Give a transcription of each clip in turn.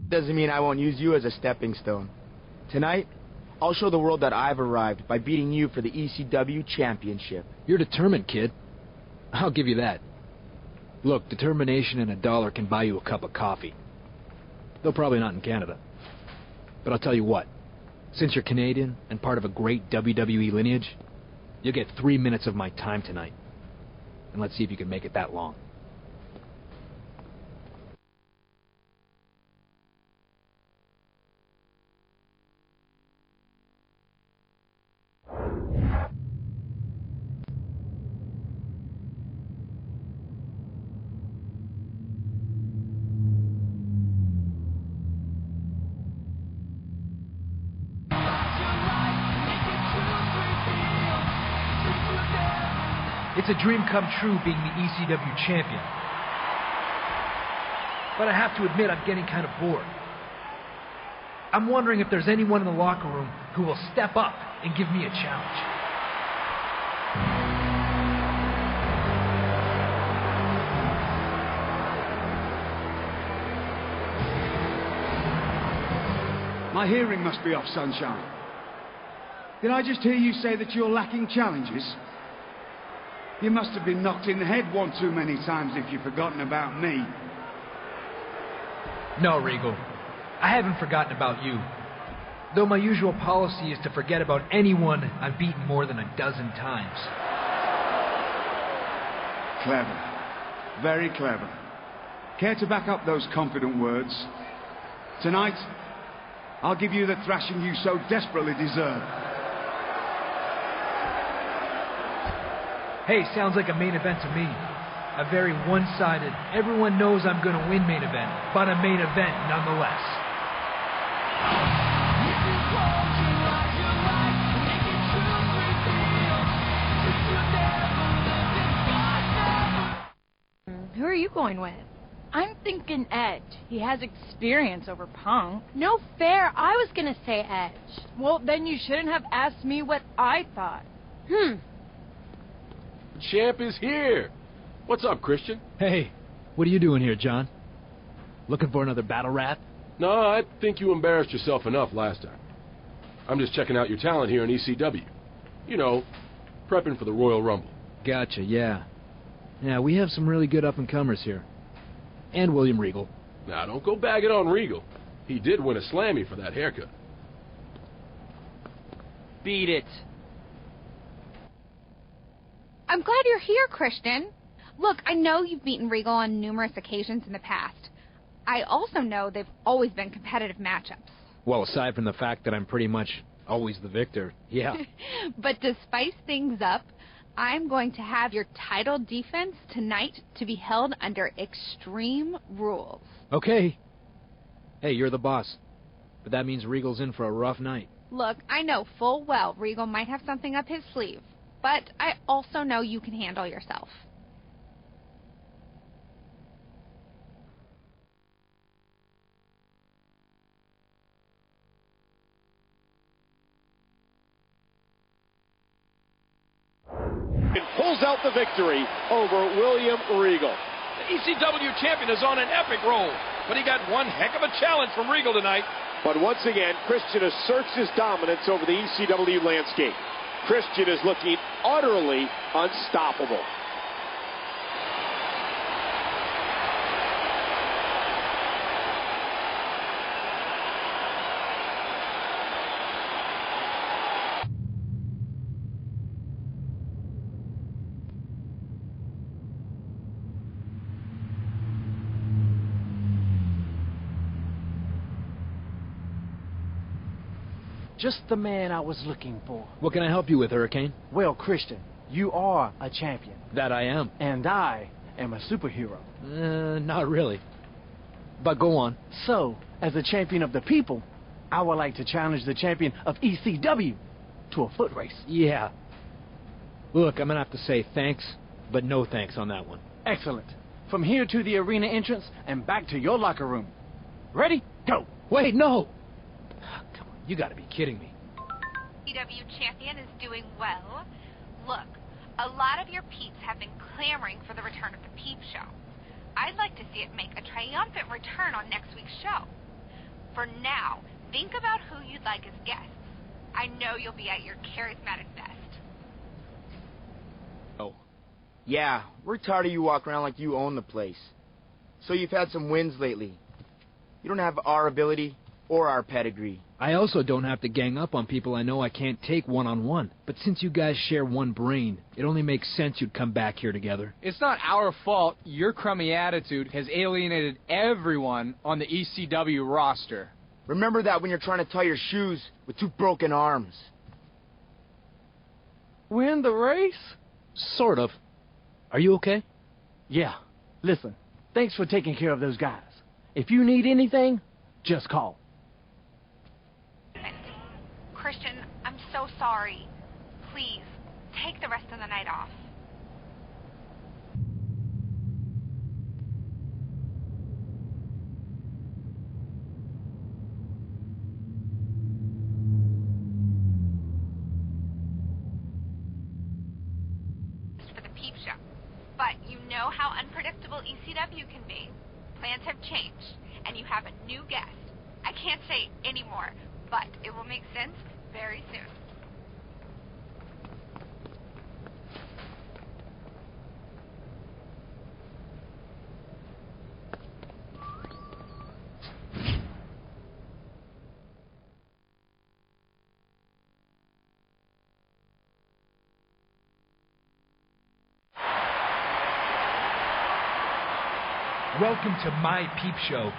Doesn't mean I won't use you as a stepping stone. Tonight, I'll show the world that I've arrived by beating you for the ECW Championship. You're determined, kid. I'll give you that. Look, determination and $1 can buy you a cup of coffee. Though probably not in Canada. But I'll tell you what. Since you're Canadian and part of a great WWE lineage, you'll get 3 minutes of my time tonight. And let's see if you can make it that long. It's a dream come true being the ECW champion. But I have to admit I'm getting kind of bored. I'm wondering if there's anyone in the locker room who will step up and give me a challenge. My hearing must be off, Sunshine. Did I just hear you say that you're lacking challenges? You must have been knocked in the head one too many times if you've forgotten about me. No, Regal. I haven't forgotten about you. Though my usual policy is to forget about anyone I've beaten more than a dozen times. Clever. Very clever. Care to back up those confident words? Tonight, I'll give you the thrashing you so desperately deserve. Hey, sounds like a main event to me. A very one-sided, everyone knows I'm gonna win main event, but a main event nonetheless. Who are you going with? I'm thinking Edge. He has experience over Punk. No fair. I was gonna say Edge. Well, then you shouldn't have asked me what I thought. Champ is here. What's up, Christian? Hey, what are you doing here, John? Looking for another battle rap? No, I think you embarrassed yourself enough last time. I'm just checking out your talent here in ECW. You know, prepping for the Royal Rumble. Gotcha, yeah. Yeah, we have some really good up-and-comers here. And William Regal. Now, don't go bagging on Regal. He did win a Slammy for that haircut. Beat it. I'm glad you're here, Christian. Look, I know you've beaten Regal on numerous occasions in the past. I also know they've always been competitive matchups. Well, aside from the fact that I'm pretty much always the victor, yeah. But to spice things up, I'm going to have your title defense tonight to be held under extreme rules. Okay. Hey, you're the boss. But that means Regal's in for a rough night. Look, I know full well Regal might have something up his sleeve. But I also know you can handle yourself. And pulls out the victory over William Regal. The ECW champion is on an epic roll, but he got one heck of a challenge from Regal tonight. But once again, Christian asserts his dominance over the ECW landscape. Christian is looking utterly unstoppable. Just the man I was looking for. What can I help you with, Hurricane? Well, Christian, you are a champion. That I am. And I am a superhero. Not really. But go on. So, as a champion of the people, I would like to challenge the champion of ECW to a foot race. Yeah. Look, I'm gonna have to say thanks, but no thanks on that one. Excellent. From here to the arena entrance and back to your locker room. Ready? Go. Wait, no! Come on, you gotta be kidding me. ECW champion is doing well. Look, a lot of your peeps have been clamoring for the return of the Peep Show. I'd like to see it make a triumphant return on next week's show. For now, think about who you'd like as guests. I know you'll be at your charismatic best. Oh. Yeah, we're tired of you walking around like you own the place. So you've had some wins lately. You don't have our ability or our pedigree. I also don't have to gang up on people I know I can't take one-on-one. But since you guys share one brain, it only makes sense you'd come back here together. It's not our fault your crummy attitude has alienated everyone on the ECW roster. Remember that when you're trying to tie your shoes with two broken arms. Win the race? Sort of. Are you okay? Yeah. Listen, thanks for taking care of those guys. If you need anything, just call. Christian, I'm so sorry. Please, take the rest of the night off. For the peep show. But you know how unpredictable ECW can be. Plans have changed, and you have a new guest. I can't say any more, but it will make sense very soon. Welcome to my peep show.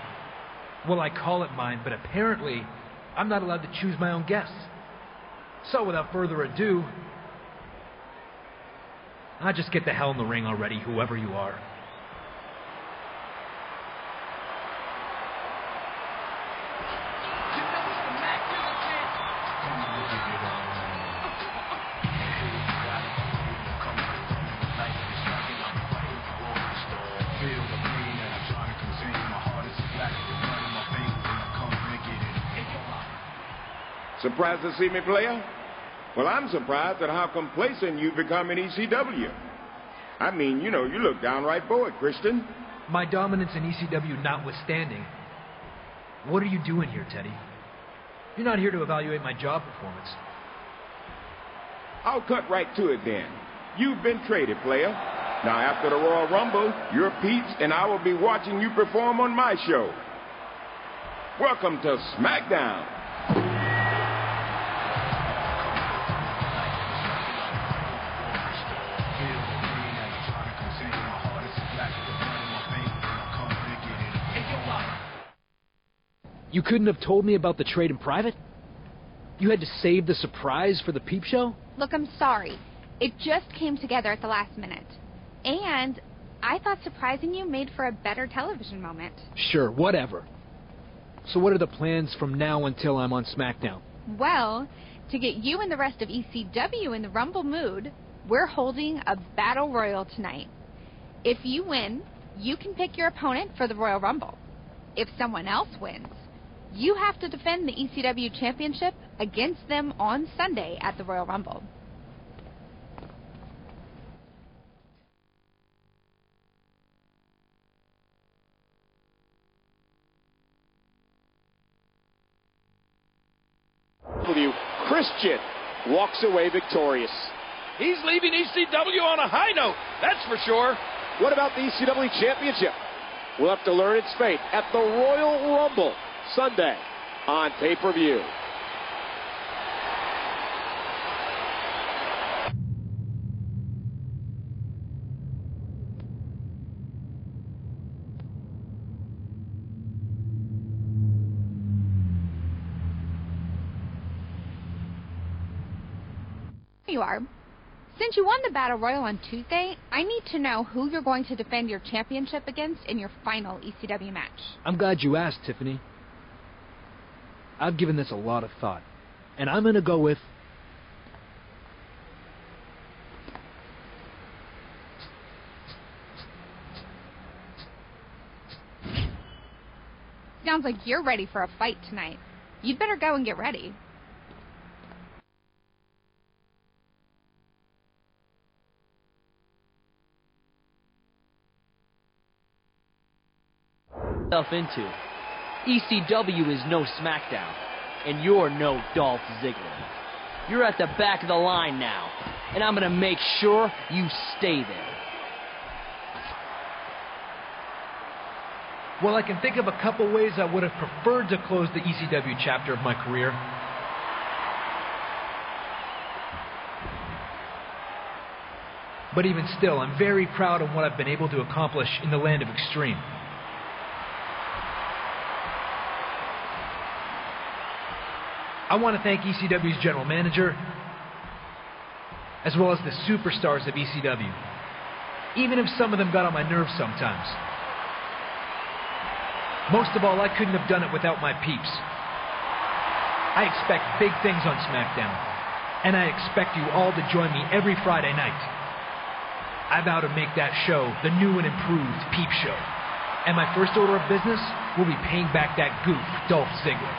Well, I call it mine, but apparently I'm not allowed to choose my own guests. So without further ado, I'll just get the hell in the ring already, whoever you are. Surprised to see me, player? Well, I'm surprised at how complacent you've become in ECW. I mean, you know, you look downright bored, Christian. My dominance in ECW notwithstanding, what are you doing here, Teddy? You're not here to evaluate my job performance. I'll cut right to it then. You've been traded, player. Now, after the Royal Rumble, you're Pete's, and I will be watching you perform on my show. Welcome to Smackdown. You couldn't have told me about the trade in private? You had to save the surprise for the peep show? Look, I'm sorry. It just came together at the last minute. And I thought surprising you made for a better television moment. Sure, whatever. So what are the plans from now until I'm on SmackDown? Well, to get you and the rest of ECW in the Rumble mood, we're holding a Battle Royal tonight. If you win, you can pick your opponent for the Royal Rumble. If someone else wins, you have to defend the ECW Championship against them on Sunday at the Royal Rumble. Christian walks away victorious. He's leaving ECW on a high note, that's for sure. What about the ECW Championship? We'll have to learn its fate at the Royal Rumble Sunday on pay-per-view. You are. Since you won the Battle Royal on Tuesday, I need to know who you're going to defend your championship against in your final ECW match. I'm glad you asked, Tiffany. I've given this a lot of thought, and I'm going to go with... Sounds like you're ready for a fight tonight. You'd better go and get ready. Into. ECW is no Smackdown, and you're no Dolph Ziggler. You're at the back of the line now, and I'm gonna make sure you stay there. Well, I can think of a couple ways I would have preferred to close the ECW chapter of my career. But even still, I'm very proud of what I've been able to accomplish in the land of extreme. I want to thank ECW's general manager, as well as the superstars of ECW, even if some of them got on my nerves sometimes. Most of all, I couldn't have done it without my peeps. I expect big things on SmackDown, and I expect you all to join me every Friday night. I vow to make that show the new and improved Peep Show, and my first order of business will be paying back that goof, Dolph Ziggler.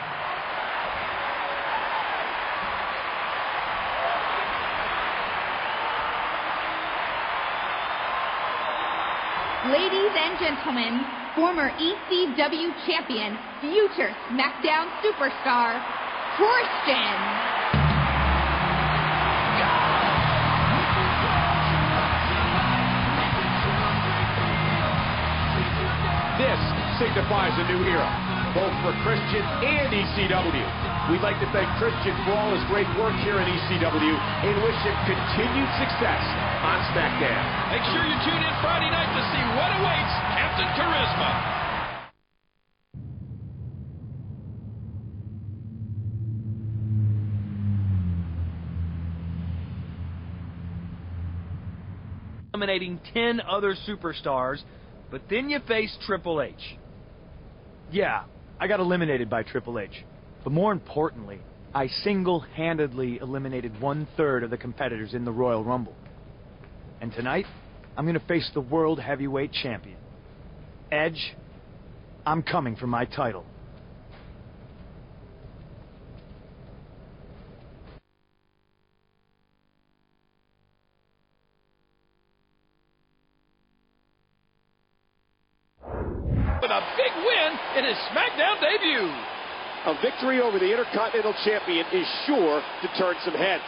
Ladies and gentlemen, former ECW champion, future SmackDown superstar, Christian. This signifies a new era, both for Christian and ECW. We'd like to thank Christian for all his great work here in ECW and wish him continued success on SmackDown. Make sure you tune in Friday night to see what awaits Captain Charisma. Eliminating 10 other superstars, but then you face Triple H. Yeah, I got eliminated by Triple H. But more importantly, I single-handedly eliminated 1/3 of the competitors in the Royal Rumble. And tonight, I'm going to face the World Heavyweight Champion. Edge, I'm coming for my title. With a big win in his SmackDown debut. A victory over the Intercontinental Champion is sure to turn some heads.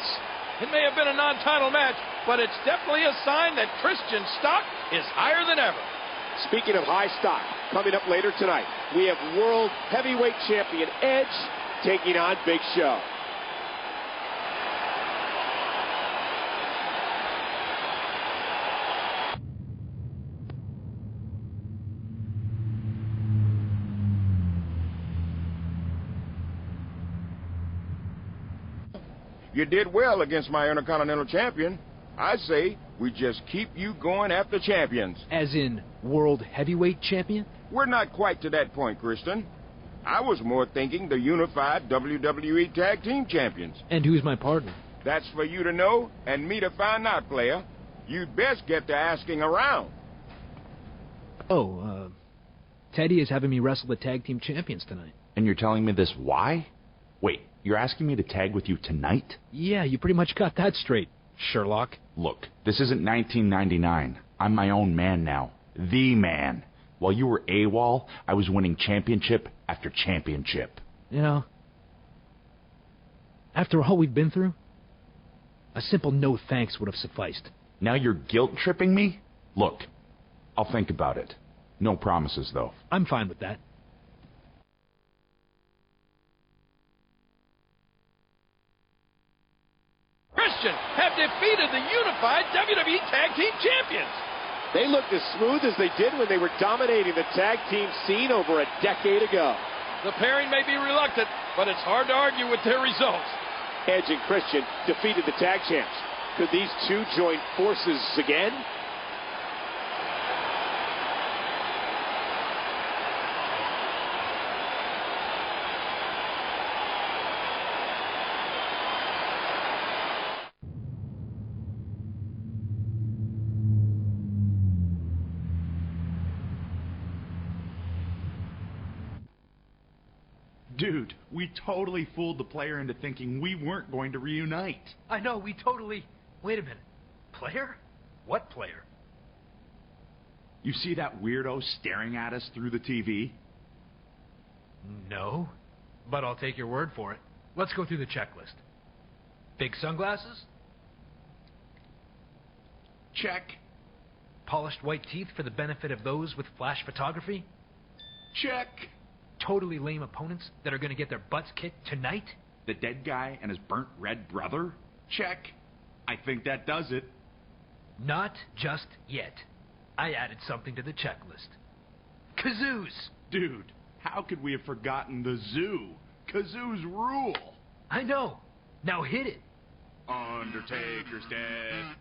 It may have been a non-title match, but it's definitely a sign that Christian's stock is higher than ever. Speaking of high stock, coming up later tonight, we have World Heavyweight Champion Edge taking on Big Show. You did well against my Intercontinental Champion. I say we just keep you going after champions. As in World Heavyweight Champion? We're not quite to that point, Kristen. I was more thinking the unified WWE Tag Team Champions. And who's my partner? That's for you to know and me to find out, player. You'd best get to asking around. Oh, Teddy is having me wrestle the Tag Team Champions tonight. And you're telling me this why? Wait, you're asking me to tag with you tonight? Yeah, you pretty much got that straight, Sherlock. Look, this isn't 1999. I'm my own man now. The man. While you were AWOL, I was winning championship after championship. You know, after all we've been through, a simple no thanks would have sufficed. Now you're guilt-tripping me? Look, I'll think about it. No promises, though. I'm fine with that. Christian have defeated the unified WWE Tag Team Champions. They looked as smooth as they did when they were dominating the tag team scene over a decade ago. The pairing may be reluctant, but it's hard to argue with their results. Edge and Christian defeated the tag champs. Could these two join forces again? Dude, we totally fooled the player into thinking we weren't going to reunite. I know, we totally... Wait a minute. Player? What player? You see that weirdo staring at us through the TV? No, but I'll take your word for it. Let's go through the checklist. Big sunglasses? Check. Polished white teeth for the benefit of those with flash photography? Check. Totally lame opponents that are going to get their butts kicked tonight? The dead guy and his burnt red brother? Check. I think that does it. Not just yet. I added something to the checklist. Kazoos! Dude, how could we have forgotten the zoo? Kazoos rule! I know. Now hit it. Undertaker's dead.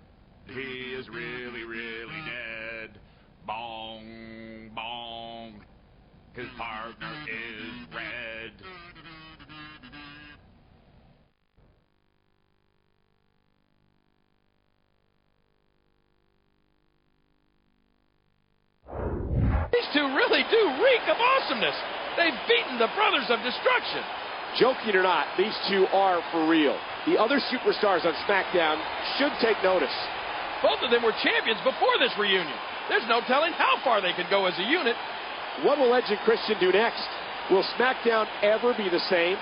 He is really, really dead. Bong, bong. His partner is red. These two really do reek of awesomeness. They've beaten the Brothers of Destruction. Joking or not, these two are for real. The other superstars on SmackDown should take notice. Both of them were champions before this reunion. There's no telling how far they could go as a unit. What will Edge and Christian do next? Will SmackDown ever be the same?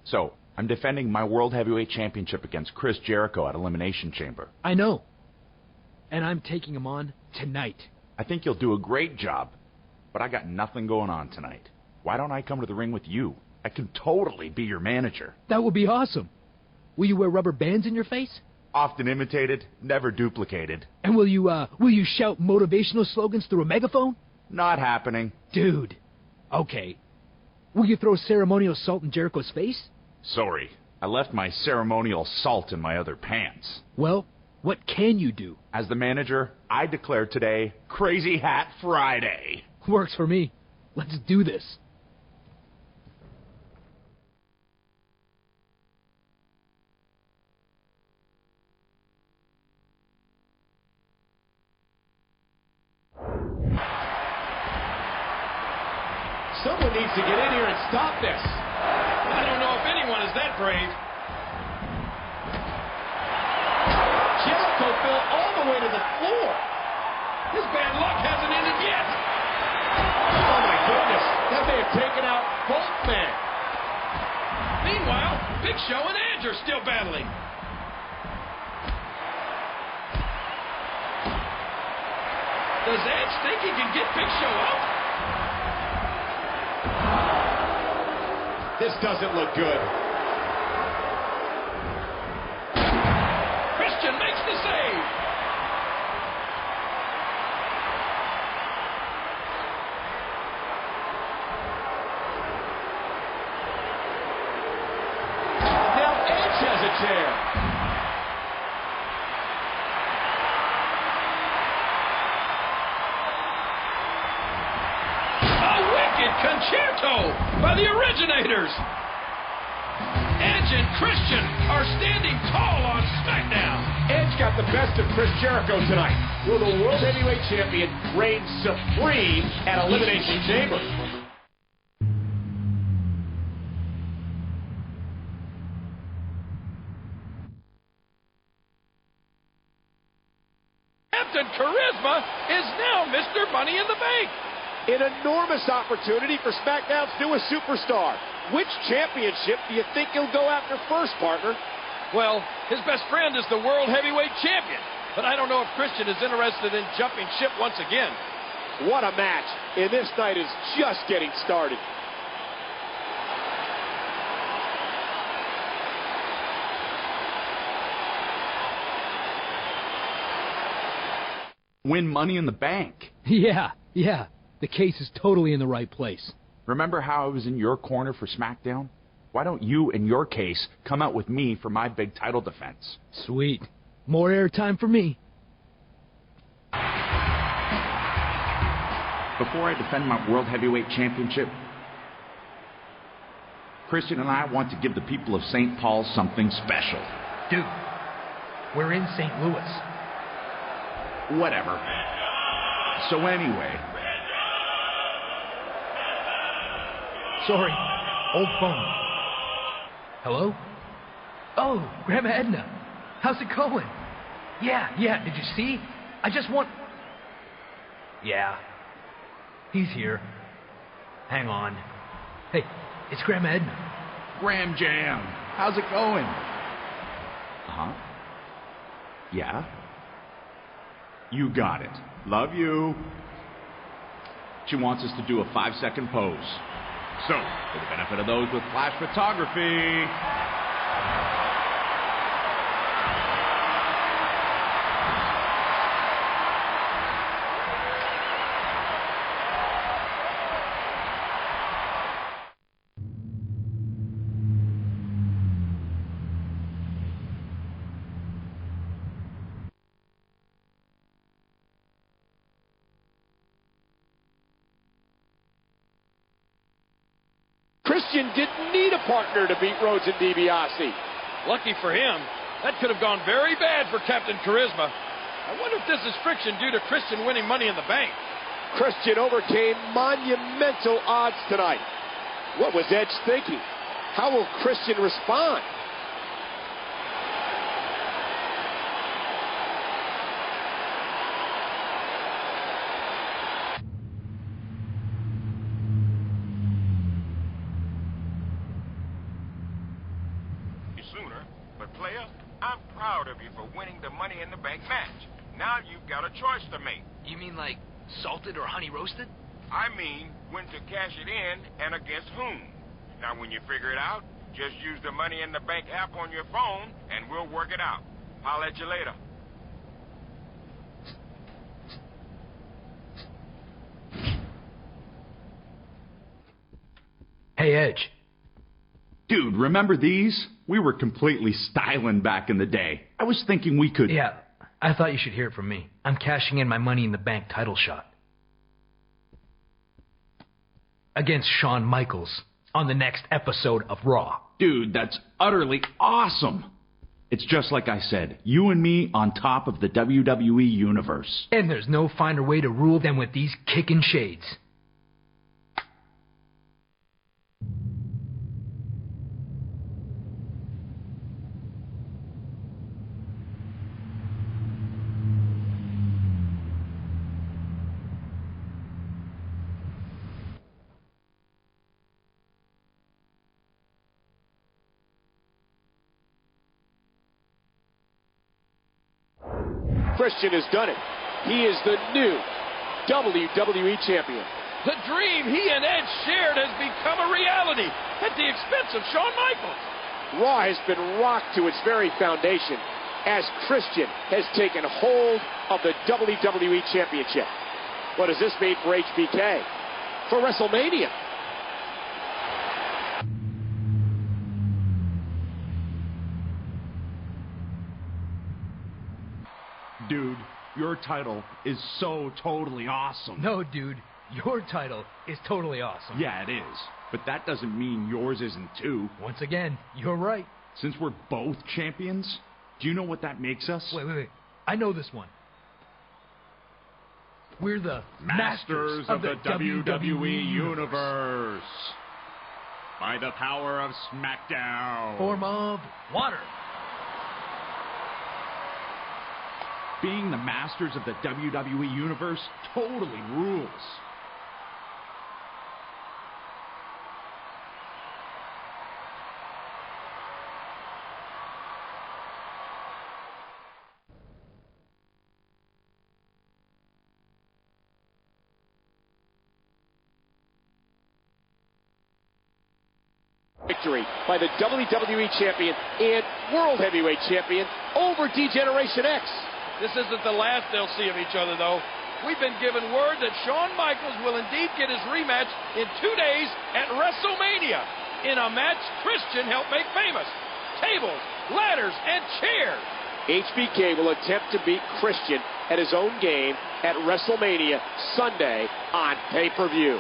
So, I'm defending my World Heavyweight Championship against Chris Jericho at Elimination Chamber. I know. And I'm taking him on tonight. I think you'll do a great job, but I got nothing going on tonight. Why don't I come to the ring with you? I can totally be your manager. That would be awesome. Will you wear rubber bands in your face? Often imitated, never duplicated. And will you shout motivational slogans through a megaphone? Not happening. Dude. Okay. Will you throw ceremonial salt in Jericho's face? Sorry, I left my ceremonial salt in my other pants. Well, what can you do? As the manager, I declare today Crazy Hat Friday. Works for me. Let's do this. Someone needs to get in here and stop this. I don't know if anyone is that brave. Jericho fell all the way to the floor. His bad luck hasn't ended yet. Oh my goodness, that may have taken out both men. Meanwhile, Big Show and Edge are still battling. Does Edge think he can get Big Show up? This doesn't look good. Christian makes the save. Now Edge has a chair. Concerto by the Originators. Edge and Christian are standing tall on SmackDown. Edge got the best of Chris Jericho tonight. Will the World Heavyweight Champion reign supreme at Elimination Chamber? Captain Charisma is now Mr. Money in the Bank. An enormous opportunity for SmackDown's newest superstar. Which championship do you think he'll go after first, partner? Well, his best friend is the World Heavyweight Champion, but I don't know if Christian is interested in jumping ship once again. What a match, and this night is just getting started. Win Money in the Bank. Yeah. The case is totally in the right place. Remember how I was in your corner for SmackDown? Why don't you, in your case, come out with me for my big title defense? Sweet. More airtime for me. Before I defend my World Heavyweight Championship, Christian and I want to give the people of St. Paul something special. Dude, we're in St. Louis. Whatever. So anyway, Sorry. Old phone. Hello? Oh, Grandma Edna. How's it going? Yeah, did you see? I just want... Yeah. He's here. Hang on. Hey, it's Grandma Edna. Ram Jam, how's it going? Uh-huh. Yeah? You got it. Love you. She wants us to do a 5-second pose. So, for the benefit of those with flash photography... Christian didn't need a partner to beat Rhodes and DiBiase. Lucky for him, that could have gone very bad for Captain Charisma. I wonder if this is friction due to Christian winning Money in the Bank. Christian overcame monumental odds tonight. What was Edge thinking? How will Christian respond? Sooner, but player, I'm proud of you for winning the Money in the Bank match. Now you've got a choice to make. You mean like salted or honey roasted? I mean, when to cash it in and against whom. Now when you figure it out, just use the Money in the Bank app on your phone and we'll work it out. I'll let you later. Hey, Edge. Dude, remember these? We were completely styling back in the day. I was thinking we could... Yeah, I thought you should hear it from me. I'm cashing in my Money in the Bank title shot. Against Shawn Michaels on the next episode of Raw. Dude, that's utterly awesome. It's just like I said, you and me on top of the WWE Universe. And there's no finer way to rule than with these kicking shades. Christian has done it. He is the new WWE Champion. The dream he and Edge shared has become a reality at the expense of Shawn Michaels. Raw has been rocked to its very foundation as Christian has taken hold of the WWE Championship. What does this mean for HBK? For WrestleMania? Dude, your title is so totally awesome. No, dude, your title is totally awesome. Yeah, it is. But that doesn't mean yours isn't too. Once again, you're right. Since we're both champions, do you know what that makes us? Wait. I know this one. We're the Masters of the WWE Universe. By the power of Smackdown. Form of water. Being the masters of the WWE Universe totally rules. Victory by the WWE Champion and World Heavyweight Champion over D-Generation X. This isn't the last they'll see of each other, though. We've been given word that Shawn Michaels will indeed get his rematch in 2 days at WrestleMania in a match Christian helped make famous. Tables, ladders, and chairs. HBK will attempt to beat Christian at his own game at WrestleMania Sunday on pay-per-view.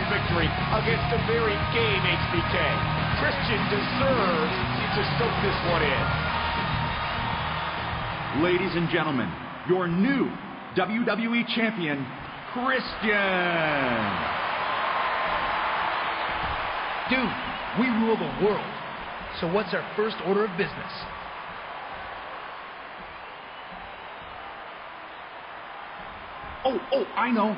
victory against a very game HBK. Christian deserves to soak this one in. Ladies and gentlemen, your new WWE Champion, Christian. Dude, we rule the world. So what's our first order of business? Oh, I know.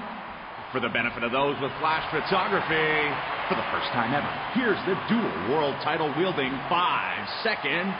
For the benefit of those with flash photography, for the first time ever, here's the dual world title wielding 5-second.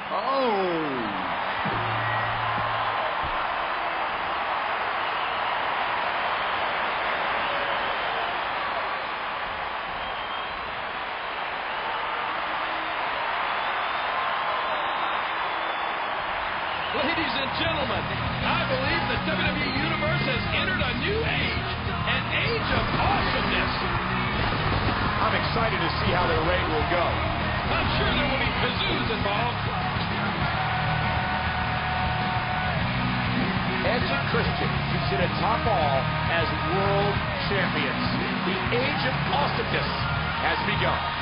Ladies and gentlemen, I believe the WWE Universe has entered a new age, an age of awesomeness. I'm excited to see how their reign will go. I'm sure there will be kazoos involved. Edge and Christian sit atop all as world champions. The age of awesomeness has begun.